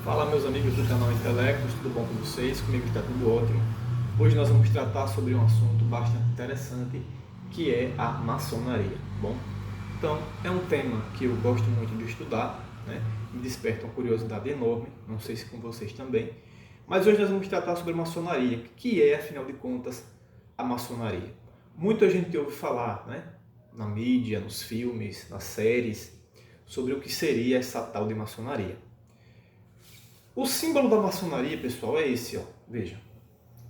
Fala, meus amigos do canal Intelectos, tudo bom com vocês? Comigo está tudo ótimo. Hoje nós vamos tratar sobre um assunto bastante interessante, que é a maçonaria. Bom, então é um tema que eu gosto muito de estudar, né? Me desperta uma curiosidade enorme, não sei se com vocês também. Mas hoje nós vamos tratar sobre a maçonaria, que é, afinal de contas, a maçonaria. Muita gente ouve falar, né? Na mídia, nos filmes, nas séries, sobre o que seria essa tal de maçonaria. O símbolo da maçonaria, pessoal, é esse, ó. Veja.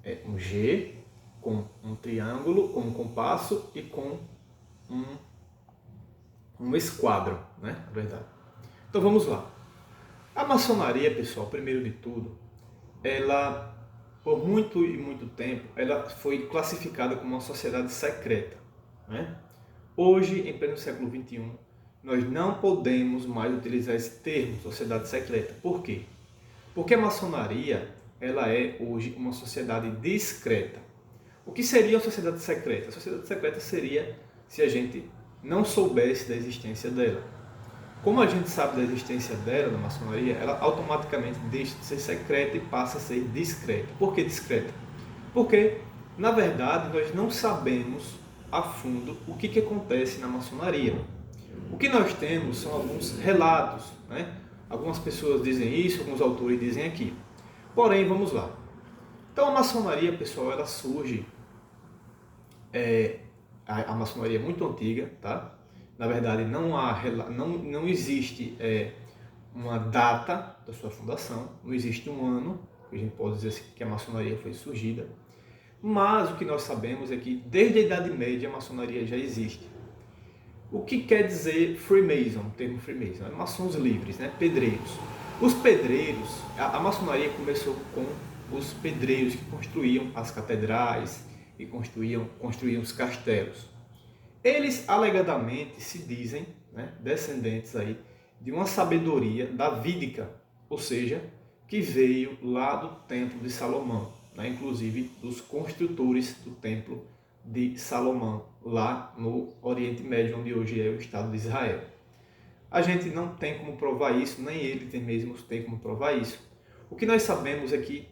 É um G com um triângulo, com um compasso e com um esquadro, né? Na verdade. Então vamos lá. A maçonaria, pessoal, primeiro de tudo, ela, por muito e muito tempo, ela foi classificada como uma sociedade secreta, né? Hoje, em pleno século XXI, nós não podemos mais utilizar esse termo, sociedade secreta. Por quê? Porque a maçonaria, ela é hoje uma sociedade discreta. O que seria uma sociedade secreta? A sociedade secreta seria se a gente não soubesse da existência dela. Como a gente sabe da existência dela, da maçonaria, ela automaticamente deixa de ser secreta e passa a ser discreta. Por que discreta? Porque, na verdade, nós não sabemos a fundo o que acontece na maçonaria. O que nós temos são alguns relatos, né? Algumas pessoas dizem isso, alguns autores dizem aquilo. Porém, vamos lá. Então, a maçonaria, pessoal, ela surge... a maçonaria é muito antiga, tá? Na verdade, não existe uma data da sua fundação, não existe um ano, que a gente pode dizer assim, que a maçonaria foi surgida. Mas o que nós sabemos é que, desde a Idade Média, a maçonaria já existe. O que quer dizer Freemason, o termo Freemason? É maçons livres, né? Pedreiros. Os pedreiros, a maçonaria começou com os pedreiros que construíam as catedrais e construíam os castelos. Eles alegadamente se dizem, né, descendentes aí de uma sabedoria davídica, ou seja, que veio lá do templo de Salomão, né, inclusive dos construtores do templo de Salomão, lá no Oriente Médio, onde hoje é o Estado de Israel. A gente não tem como provar isso, nem ele mesmo tem como provar isso. O que nós sabemos é que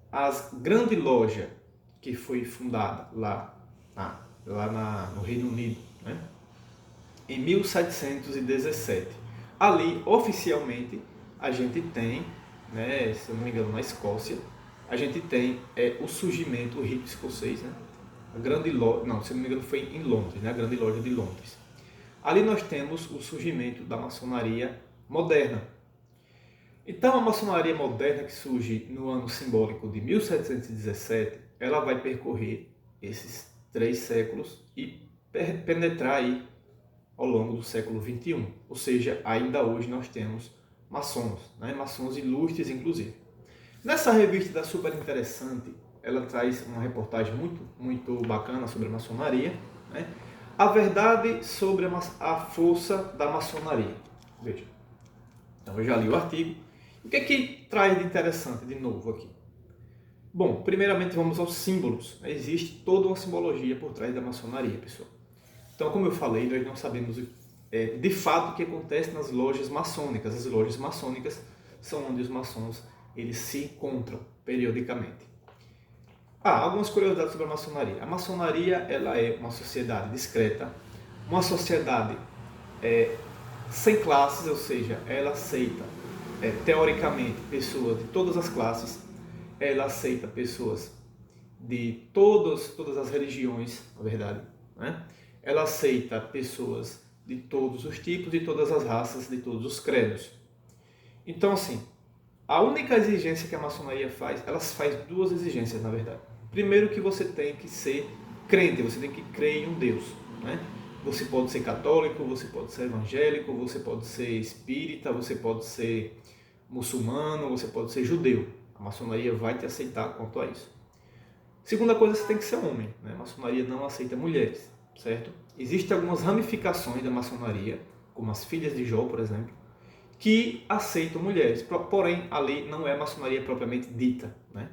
a grande loja que foi fundada no Reino Unido, né, em 1717, ali oficialmente a gente tem, né, se eu não me engano, na Escócia, a gente tem o surgimento, o rito escocês, né? A grande loja, não, se não me engano foi em Londres, né? A grande loja de Londres. Ali nós temos o surgimento da maçonaria moderna. Então a maçonaria moderna, que surge no ano simbólico de 1717, ela vai percorrer esses 3 séculos e penetrar aí ao longo do século XXI. Ou seja, ainda hoje nós temos maçons, né? Maçons ilustres inclusive. Nessa revista da Super Interessante, ela traz uma reportagem muito bacana sobre a maçonaria, né? A verdade sobre a força da maçonaria. Veja. Então eu já li o artigo. O que é que traz de interessante de novo aqui? Bom, primeiramente vamos aos símbolos. Existe toda uma simbologia por trás da maçonaria, pessoal. Então, como eu falei, nós não sabemos de fato o que acontece nas lojas maçônicas. As lojas maçônicas são onde os maçons eles se encontram periodicamente. Algumas curiosidades sobre a maçonaria. A maçonaria ela é uma sociedade discreta, uma sociedade sem classes, ou seja, ela aceita teoricamente pessoas de todas as classes, ela aceita pessoas de todas as religiões, na verdade, né? Ela aceita pessoas de todos os tipos, de todas as raças, de todos os credos. Então, assim, a única exigência que a maçonaria faz, ela faz 2 exigências, na verdade. Primeiro, que você tem que ser crente, você tem que crer em um Deus, né? Você pode ser católico, você pode ser evangélico, você pode ser espírita, você pode ser muçulmano, você pode ser judeu. A maçonaria vai te aceitar quanto a isso. Segunda coisa, você tem que ser homem, né? A maçonaria não aceita mulheres, certo? Existem algumas ramificações da maçonaria, como as filhas de Jó, por exemplo, que aceitam mulheres, porém a lei não é a maçonaria propriamente dita, né?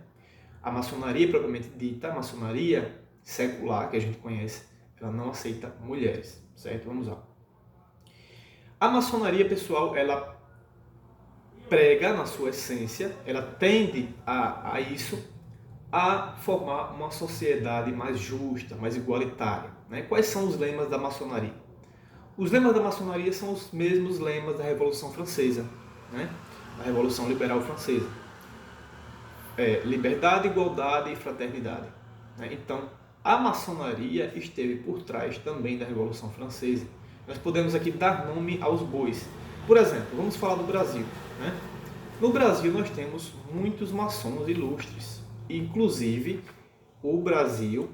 A maçonaria propriamente dita, a maçonaria secular que a gente conhece, ela não aceita mulheres, certo? Vamos lá. A maçonaria, pessoal, ela prega na sua essência, ela tende a isso, a formar uma sociedade mais justa, mais igualitária. Né? Quais são os lemas da maçonaria? Os lemas da maçonaria são os mesmos lemas da Revolução Francesa, né? Da Revolução Liberal Francesa. Liberdade, igualdade e fraternidade. Né? Então, a maçonaria esteve por trás também da Revolução Francesa. Nós podemos aqui dar nome aos bois. Por exemplo, vamos falar do Brasil. Né? No Brasil nós temos muitos maçons ilustres, inclusive o Brasil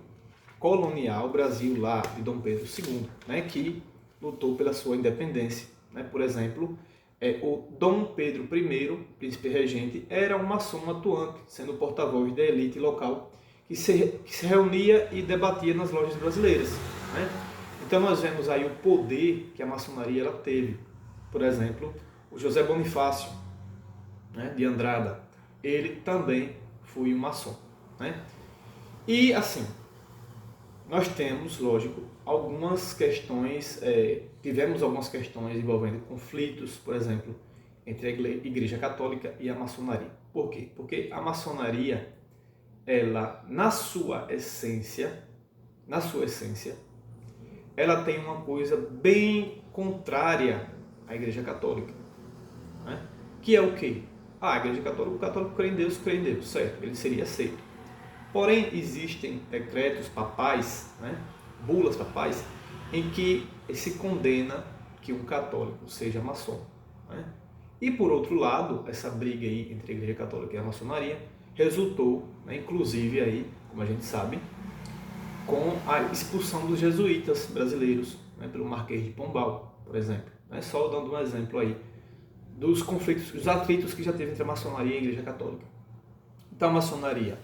colonial, o Brasil lá de Dom Pedro II, né, que lutou pela sua independência. Né? Por exemplo, o Dom Pedro I, príncipe regente, era um maçom atuante, sendo porta-voz da elite local, que se reunia e debatia nas lojas brasileiras. Né? Então nós vemos aí o poder que a maçonaria ela teve. Por exemplo, o José Bonifácio, né, de Andrada, ele também foi um maçom. Né? E assim, nós temos, lógico, algumas questões, tivemos algumas questões envolvendo conflitos, por exemplo, entre a Igreja Católica e a maçonaria. Por quê? Porque a maçonaria, ela, na sua essência, ela tem uma coisa bem contrária à Igreja Católica. Né? Que é o quê? A Igreja Católica, o católico crê em Deus, certo? Ele seria aceito. Porém, existem decretos papais, né, bulas papais, em que se condena que um católico seja maçom. Né? E, por outro lado, essa briga aí entre a Igreja Católica e a maçonaria resultou, né, inclusive, aí, como a gente sabe, com a expulsão dos jesuítas brasileiros, né, pelo Marquês de Pombal, por exemplo. Né? Só dando um exemplo aí dos conflitos, dos atritos que já teve entre a maçonaria e a Igreja Católica. Então, a maçonaria,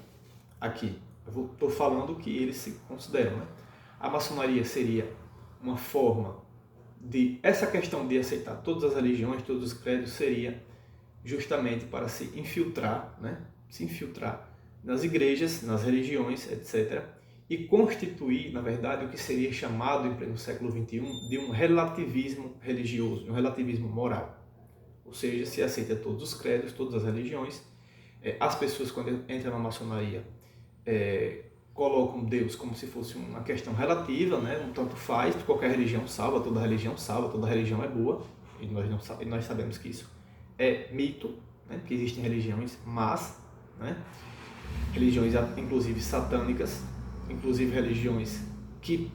aqui, eu estou falando que eles se consideram, né? A maçonaria seria uma forma de, essa questão de aceitar todas as religiões, todos os credos, seria justamente para se infiltrar, né? Se infiltrar nas igrejas, nas religiões, etc. E constituir, na verdade, o que seria chamado, em pleno século XXI, de um relativismo religioso, um relativismo moral. Ou seja, se aceita todos os credos, todas as religiões. As pessoas, quando entram na maçonaria, colocam Deus como se fosse uma questão relativa, né? Um tanto faz, qualquer religião salva, toda religião é boa, e nós sabemos que isso é mito, né? Que existem religiões más, né? Religiões inclusive satânicas, inclusive religiões que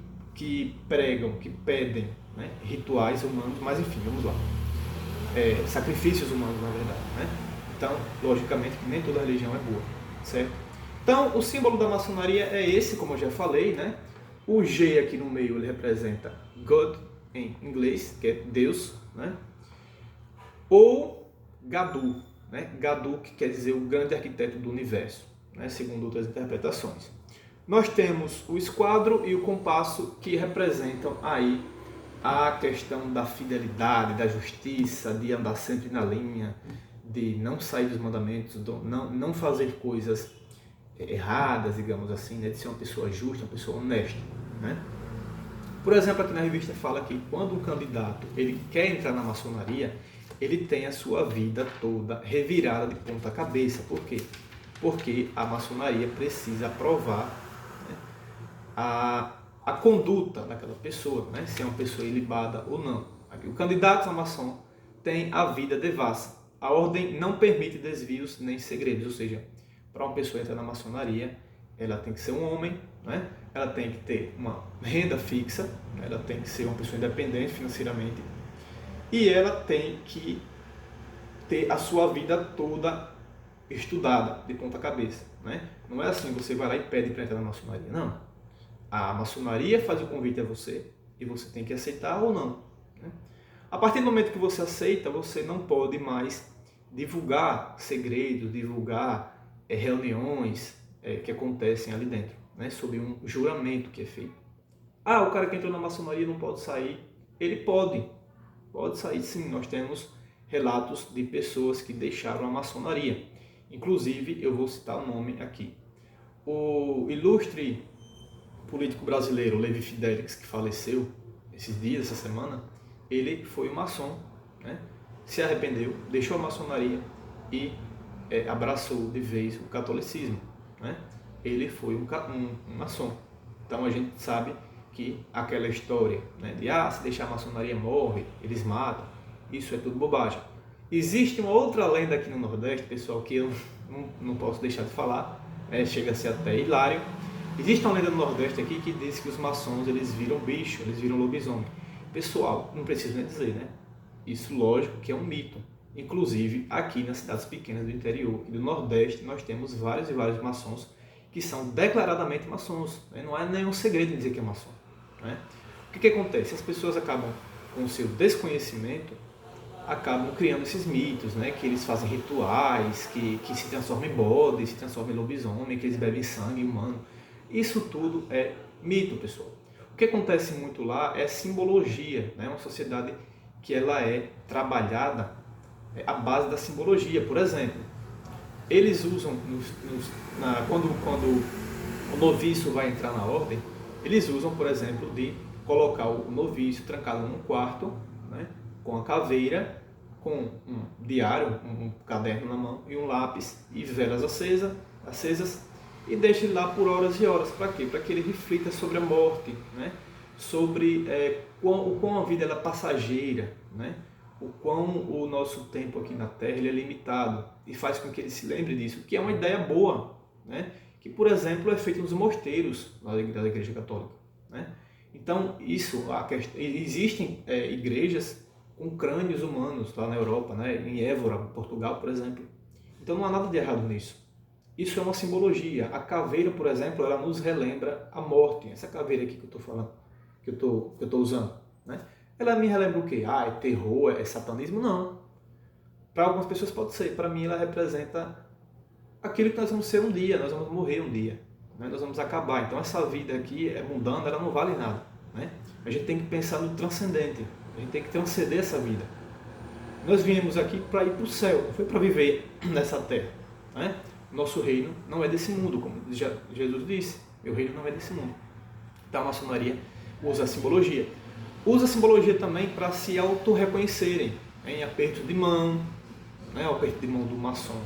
pregam, que pedem, né, rituais humanos, mas enfim, vamos lá. Sacrifícios humanos, na verdade. Né? Então, logicamente, que nem toda religião é boa, certo? Então, o símbolo da maçonaria é esse, como eu já falei, né? O G aqui no meio, ele representa God, em inglês, que é Deus, né? Ou Gadu, né? Gadu, que quer dizer o grande arquiteto do universo, né? Segundo outras interpretações. Nós temos o esquadro e o compasso, que representam aí a questão da fidelidade, da justiça, de andar sempre na linha, de não sair dos mandamentos, não fazer coisas erradas, digamos assim, né? De ser uma pessoa justa, uma pessoa honesta. Né? Por exemplo, aqui na revista fala que quando um candidato ele quer entrar na maçonaria, ele tem a sua vida toda revirada de ponta cabeça. Por quê? Porque a maçonaria precisa aprovar, né, a conduta daquela pessoa, né? Se é uma pessoa ilibada ou não. O candidato a maçom tem a vida devassa. A ordem não permite desvios nem segredos, ou seja, para uma pessoa entrar na maçonaria, ela tem que ser um homem, né? Ela tem que ter uma renda fixa, né? Ela tem que ser uma pessoa independente financeiramente e ela tem que ter a sua vida toda estudada de ponta cabeça. Né? Não é assim, você vai lá e pede para entrar na maçonaria, não. A maçonaria faz o convite a você e você tem que aceitar ou não. Né? A partir do momento que você aceita, você não pode mais divulgar segredos, divulgar reuniões que acontecem ali dentro, né? Sob um juramento que é feito. Ah, o cara que entrou na maçonaria não pode sair. Ele pode sair sim. Nós temos relatos de pessoas que deixaram a maçonaria. Inclusive, eu vou citar o nome aqui. O ilustre político brasileiro Levi Fidelix, que faleceu esses dias, essa semana, ele foi um maçom, né? se arrependeu, deixou a maçonaria e abraçou de vez o catolicismo, né? Ele foi um maçom. Então a gente sabe que aquela história, né, de se deixar a maçonaria morre, eles matam, isso é tudo bobagem. Existe uma outra lenda aqui no Nordeste, pessoal, que eu não posso deixar de falar, chega a ser até hilário. Existe uma lenda no Nordeste aqui que diz que os maçons eles viram bicho, eles viram lobisomem. Pessoal, não preciso nem dizer, né? Isso, lógico, que é um mito. Inclusive, aqui nas cidades pequenas do interior e do Nordeste, nós temos vários e vários maçons que são declaradamente maçons. Né? Não é nenhum segredo dizer que é maçom. Né? O que acontece? As pessoas acabam, com o seu desconhecimento, acabam criando esses mitos, né? Que eles fazem rituais, que se transformam em bode, se transformam em lobisomem, que eles bebem sangue humano. Isso tudo é mito, pessoal. O que acontece muito lá é simbologia, né? Uma sociedade que ela é trabalhada à base da simbologia. Por exemplo, eles usam, quando o noviço vai entrar na ordem, eles usam, por exemplo, de colocar o noviço trancado num quarto, né, com a caveira, com um diário, um caderno na mão e um lápis e velas acesas, e deixa ele lá por horas e horas. Para quê? Para que ele reflita sobre a morte, né? Sobre o quão a vida ela é passageira, né? O quão o nosso tempo aqui na Terra ele é limitado, e faz com que ele se lembre disso, que é uma ideia boa, né? Que, por exemplo, é feito nos mosteiros da Igreja Católica, né? Então, existem igrejas com crânios humanos lá na Europa, né? Em Évora, Portugal, por exemplo. Então não há nada de errado nisso. Isso é uma simbologia. A caveira, por exemplo, ela nos relembra a morte. Essa caveira aqui que eu estou falando, que eu estou usando, né? Ela me relembra o quê? É terror, é satanismo? Não. Para algumas pessoas pode ser. Para mim ela representa aquilo que nós vamos ser um dia, nós vamos morrer um dia, né? Nós vamos acabar. Então essa vida aqui é mundana, ela não vale nada, né? A gente tem que pensar no transcendente. A gente tem que transcender essa vida. Nós viemos aqui para ir para o céu, não foi para viver nessa terra, né? Nosso reino não é desse mundo, como Jesus disse. Meu reino não é desse mundo. Então a maçonaria usa a simbologia. Usa a simbologia também para se auto-reconhecerem em aperto de mão, né? O aperto de mão do maçom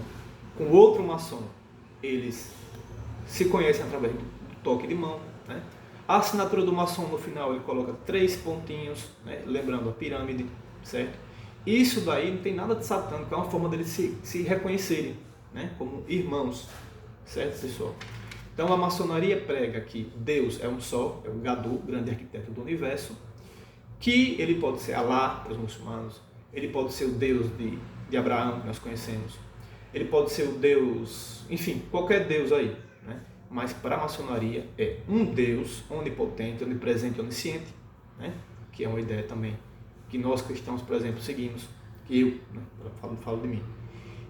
com outro maçom. Eles se conhecem através do toque de mão, né? A assinatura do maçom no final ele coloca 3 pontinhos, né? Lembrando a pirâmide, certo? Isso daí não tem nada de satânico, é uma forma deles se reconhecerem, né? Como irmãos, certo, pessoal? Então a maçonaria prega que Deus é um só, é o Gadu, grande arquiteto do universo, que ele pode ser Alá para os muçulmanos, ele pode ser o Deus de Abraão, que nós conhecemos, ele pode ser o Deus, enfim, qualquer Deus aí, né? Mas para a maçonaria é um Deus onipotente, onipresente, onisciente, né? Que é uma ideia também que nós cristãos, por exemplo, seguimos, que eu, né, falo de mim.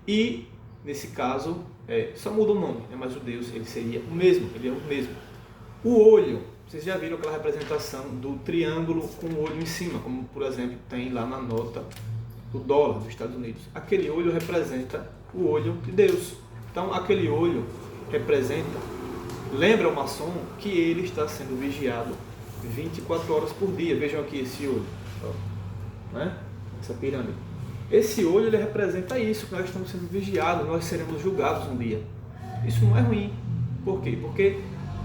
E, nesse caso, só muda o nome, né? Mas o Deus ele seria o mesmo, ele é o mesmo. O olho, vocês já viram aquela representação do triângulo com o olho em cima, como, por exemplo, tem lá na nota do dólar dos Estados Unidos. Aquele olho representa o olho de Deus. Então, aquele olho lembra o maçom que ele está sendo vigiado 24 horas por dia. Vejam aqui esse olho, né? Essa pirâmide. Esse olho ele representa isso, que nós estamos sendo vigiados, nós seremos julgados um dia. Isso não é ruim. Por quê? Porque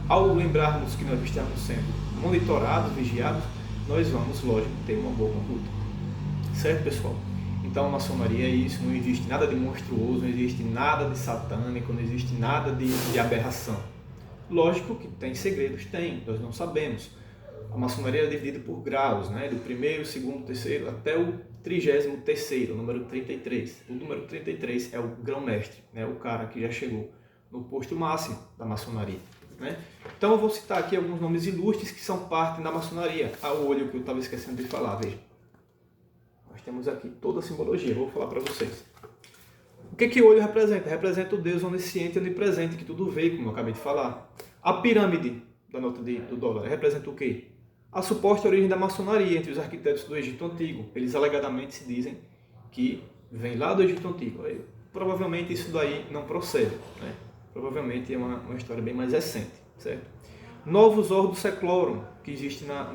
ao lembrarmos que nós estamos sendo monitorados, vigiados, nós vamos, lógico, ter uma boa conduta. Certo, pessoal? Então a maçonaria é isso, não existe nada de monstruoso, não existe nada de satânico, não existe nada de aberração. Lógico que tem segredos, tem, nós não sabemos. A maçonaria é dividida por graus, né? Do primeiro, segundo, terceiro, até o 33º, número 33. O número 33 é o grão-mestre, né? O cara que já chegou no posto máximo da maçonaria, né? Então eu vou citar aqui alguns nomes ilustres que são parte da maçonaria. O olho que eu estava esquecendo de falar, veja. Nós temos aqui toda a simbologia, vou falar para vocês. O que o olho representa? Representa o Deus onisciente e onipresente, que tudo vê, como eu acabei de falar. A pirâmide da nota do dólar representa o quê? A suposta origem da maçonaria entre os arquitetos do Egito Antigo. Eles alegadamente se dizem que vem lá do Egito Antigo. Provavelmente isso daí não procede, né? Provavelmente é uma história bem mais recente, certo? Novus Ordo Seclorum, que existe lá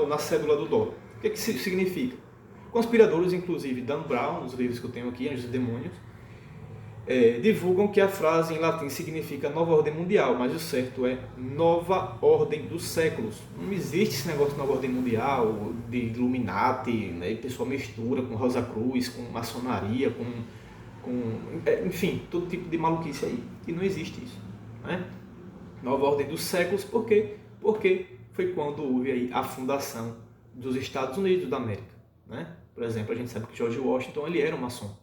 na cédula do dólar. O que isso significa? Conspiradores, inclusive Dan Brown, nos livros que eu tenho aqui, Anjos e Demônios, divulgam que a frase em latim significa nova ordem mundial, mas o certo é nova ordem dos séculos. Não existe esse negócio de nova ordem mundial, de Illuminati, né? E o pessoal mistura com Rosa Cruz, com maçonaria, enfim, todo tipo de maluquice aí. E não existe isso, né? Nova ordem dos séculos, por quê? Porque foi quando houve aí a fundação dos Estados Unidos da América, né? Por exemplo, a gente sabe que George Washington ele era um maçom,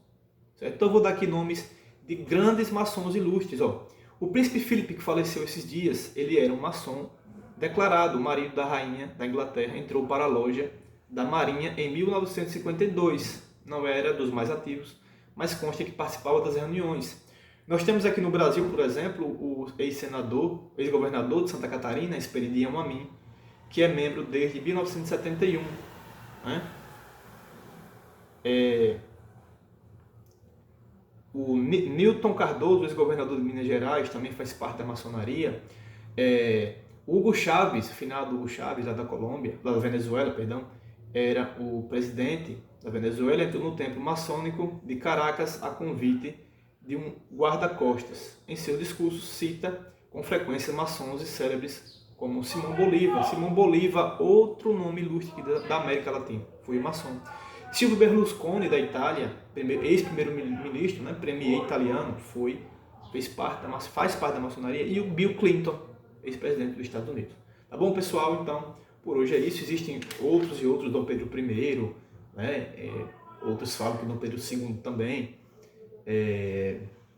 certo? Então eu vou dar aqui nomes de grandes maçons ilustres. O príncipe Philip, que faleceu esses dias, ele era um maçom declarado. O marido da rainha da Inglaterra entrou para a loja da Marinha em 1952. Não era dos mais ativos, mas consta que participava das reuniões. Nós temos aqui no Brasil, por exemplo, o ex-senador, ex-governador de Santa Catarina, Esperidião Amin, que é membro desde 1971. Né? O Newton Cardoso, ex-governador de Minas Gerais, também faz parte da maçonaria. Hugo Chávez, finado Hugo Chávez, lá da Colômbia, lá da Venezuela, perdão, era o presidente da Venezuela, entrou no templo maçônico de Caracas a convite de um guarda-costas. Em seu discurso cita com frequência maçons e célebres como Simão Bolívar. Simão Bolívar, outro nome ilustre da América Latina, foi maçom. Silvio Berlusconi, da Itália, ex-primeiro-ministro, né, premier italiano, faz parte da maçonaria, e o Bill Clinton, ex-presidente dos Estados Unidos. Tá bom, pessoal? Então, por hoje é isso. Existem outros e outros, Dom Pedro I, né? Outros falam que Dom Pedro II também,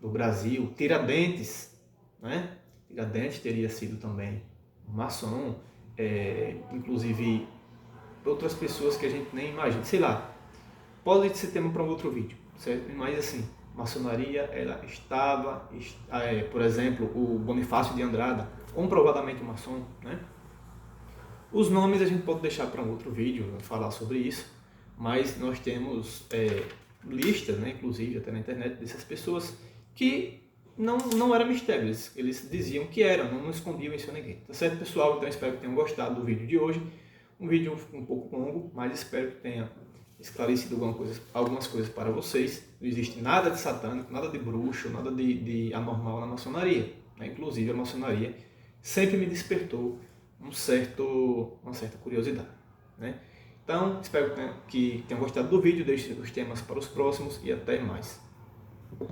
do Brasil. Tiradentes, né? Tiradentes teria sido também maçom, inclusive outras pessoas que a gente nem imagina, sei lá. Pode ser tema para um outro vídeo, certo? Mas assim, maçonaria, ela estava, por exemplo, o Bonifácio de Andrada, comprovadamente maçom, né? Os nomes a gente pode deixar para um outro vídeo, falar sobre isso, mas nós temos listas, né, inclusive até na internet, dessas pessoas que não era mistério, eles diziam que eram, não escondiam isso a ninguém. Tá certo, pessoal? Então espero que tenham gostado do vídeo de hoje. Um vídeo um pouco longo, mas espero que tenha esclarecido algumas coisas para vocês. Não existe nada de satânico, nada de bruxo, nada de anormal na maçonaria, né? Inclusive a maçonaria sempre me despertou uma certa curiosidade, né? Então, espero que tenham gostado do vídeo, deixe os temas para os próximos e até mais.